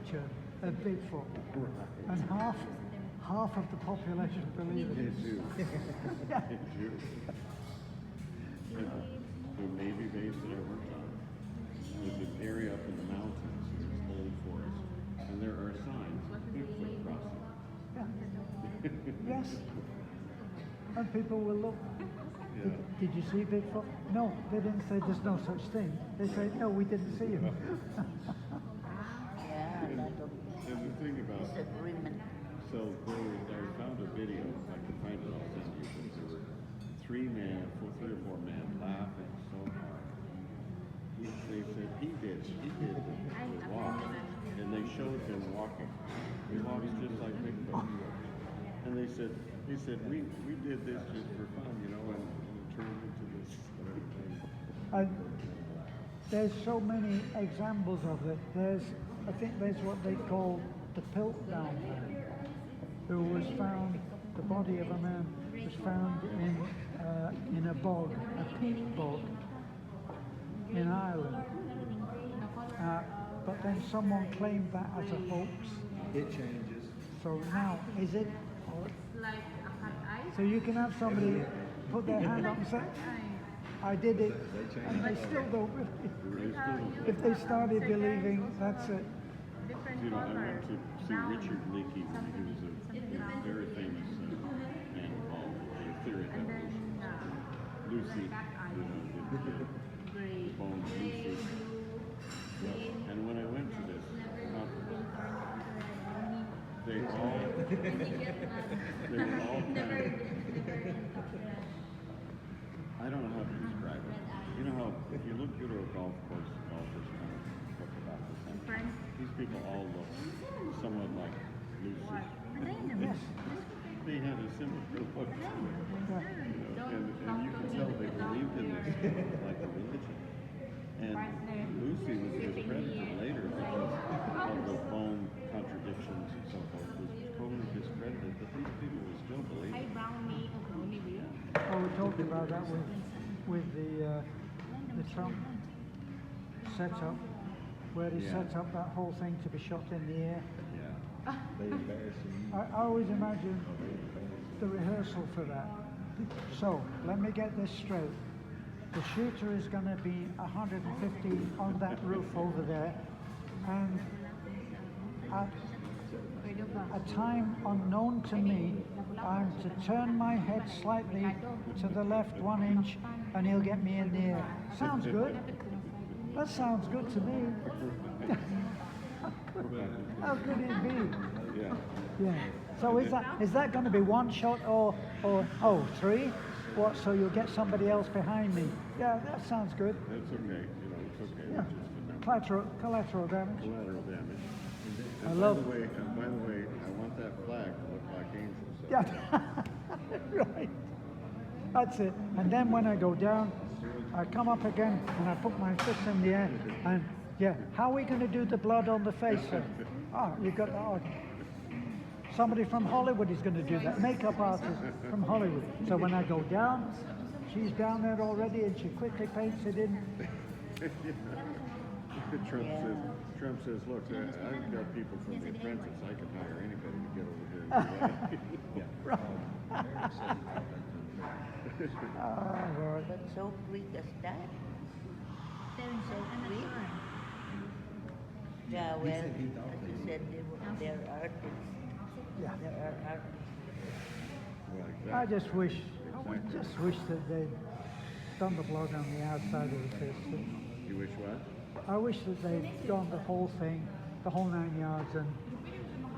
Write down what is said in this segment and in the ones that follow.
picture of Bigfoot, and half of the population believe They it. do. They do. The Navy base that I worked on, there's an area up in the mountains, it's old forest, and there are signs of Bigfoot crossing. Yeah. Yes. And people will look. Yeah. Did you see Bigfoot? No, they didn't say there's no such thing. They say, no, we didn't see him. Yeah, a lot of And the thing about, disagreement. so I found a video, if I can find it, I'll send you, but there were three or four men laughing so hard. They said he did the walk, and they showed him walking. He walks just like Bigfoot. And they said, we did this just for fun, you know, and it turned into this whatever thing. And there's so many examples of it. I think there's what they call the Piltdown Man, who was found, the body of a man was found in a bog, a peat bog in Ireland. But then someone claimed that as a hoax. It changes. So now, is it? Like a cat eye. So you can have somebody put their hand up and say, I did it, and they still don't believe. If they started believing, that's it. Different You know, I color. went to see Richard Leakey, he was a very famous man called the theory And that then Lucy, cat eye. you know, the Gray. bone Lucy. And when I went to this conference, they were all kind of, I don't know how to describe it. You know how if you look good at a golf course, golfers kind of look about the same. Different. These people all look somewhat like Lucy. Yes. They had a similar look to it. You know, and you can tell they believed in this like a religion. And Lucy was discredited later because of the bone contradictions and so forth. Was totally discredited, but these people were still believing. Oh, we talked about that with the Trump setup, where he Yeah. set up that whole thing to be shot in the air. Yeah. They embarrass you. I always imagine the rehearsal for that. So, let me get this straight. The shooter is going to be 150 on that roof over there, and at a time unknown to me, I'm to turn my head slightly to the left 1 inch, and he'll get me in the air. Sounds good. That sounds good to me. How could it be? Yeah. Yeah. So is that going to be one shot or three? What? So you'll get somebody else behind me? Yeah, that sounds good. That's okay. You know, it's okay. Yeah. Just a number. Collateral damage. Collateral damage. I And love- by the way, I want that flag to look like angels. So. Yeah. Right. That's it. And then when I go down, I come up again and I put my fist in the air. And yeah, how are we going to do the blood on the face? Sir? You got that. Oh, somebody from Hollywood is going to do that. Makeup artist from Hollywood. So when I go down, she's down there already, and she quickly paints it in. Trump says, look, I've got people from The Apprentice. I can hire anybody to get over here and do that. Oh, Lord. But so quick as that? So quick? Yeah, well, as you said, they're artists. Yeah. There are artists. Well, I exactly. just wish that they'd done the blood on the outside of the fist. You wish what? I wish that they'd done the whole thing, the whole 9 yards, and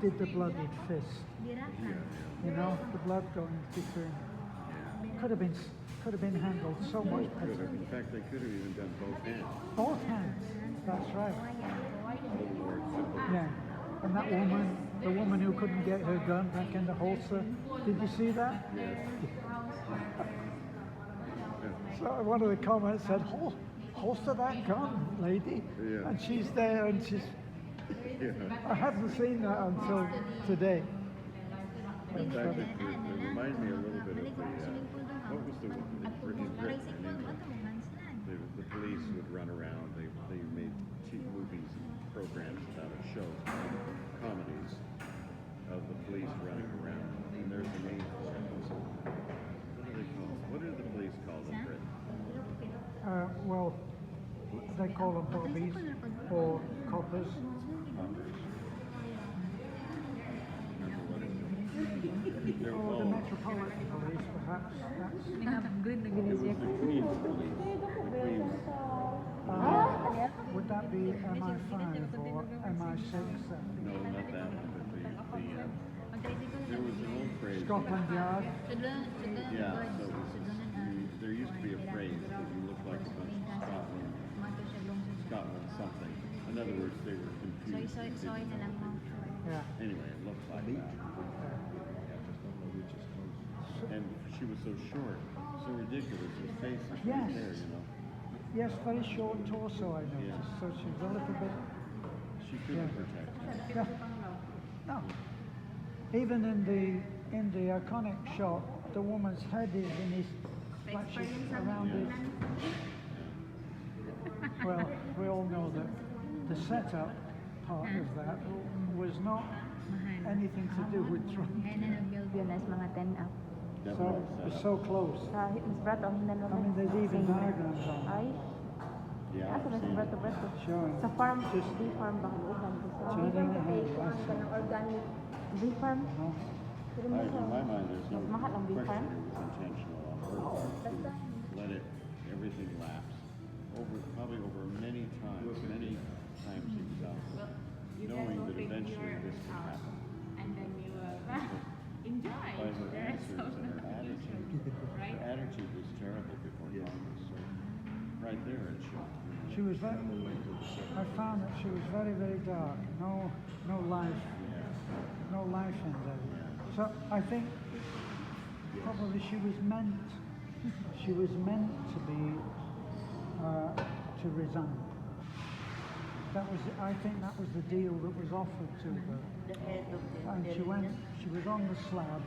did the bloodied fist. You know, the blood going between. Could have been handled so much Could have. better. In fact, they could have even done both hands. Both hands. That's right. A little more simple. Yeah. And that woman, the woman who couldn't get her gun back in the holster, did you see that? Yes. So one of the comments said, holster that gun, lady. Yeah. And she's there, and she's. Yeah. I hadn't seen that until today. In fact, it reminded me a little bit of the, what was the in Britain, in England? The police would run around, they made cheap movies and programs about a shows, comedies of the police running around, and there's a name for it. What are they called? What do the police call them, Britt? Well, they call them bobbies or coppers. Coppers. Remember what it was? They're Or the called. Metropolitan Police, perhaps. That's, Good na It was the Queen's Police. The Queen's. would that be MI5 or MI6? No, not that one, but there was an old phrase. Scotland Yard? Yeah, so it was, there used to be a phrase that you look like a bunch of Scotland something. In other words, they were confused. Soy na lang mo. Yeah. Anyway, it looked like that. Just don't know which is close. And she was so short, so ridiculous. Her face is Yes. right there, you know. Yes, very short torso, I noticed. So she's a little bit. She couldn't Yeah. protect him. Yeah. No. Even in the iconic shot, the woman's head is in his, like she's around his. Well, we all know that the setup part of that was not anything to do with Trump. Yun as mga 10 up. That So was it's set so up. close. Mas Brad, oh, hindi I mean, there's even diagrams on it. Ay, Yeah, asa na I've si seen Brad it. to Brad? Showing. Sa farm, Just- bee farm bang uban ko sa. So I don't know how Kay you kuan ask ka ng organic bee farm. No? Pero In mo sa my mind, there's no mas mahal ang bee question farm. it was intentional on purpose to let it, everything lapse. Probably over many times himself, knowing that eventually this would happen. And then you enjoy By her the rest answers of and her the attitude. right? Her attitude was terrible before Congress, so right there it showed. She was very. I found that she was very, very dark. No life. No life in there. So I think probably she was meant to be to resign. That was, I think that was the deal that was offered to her. The head of the And she was on the slab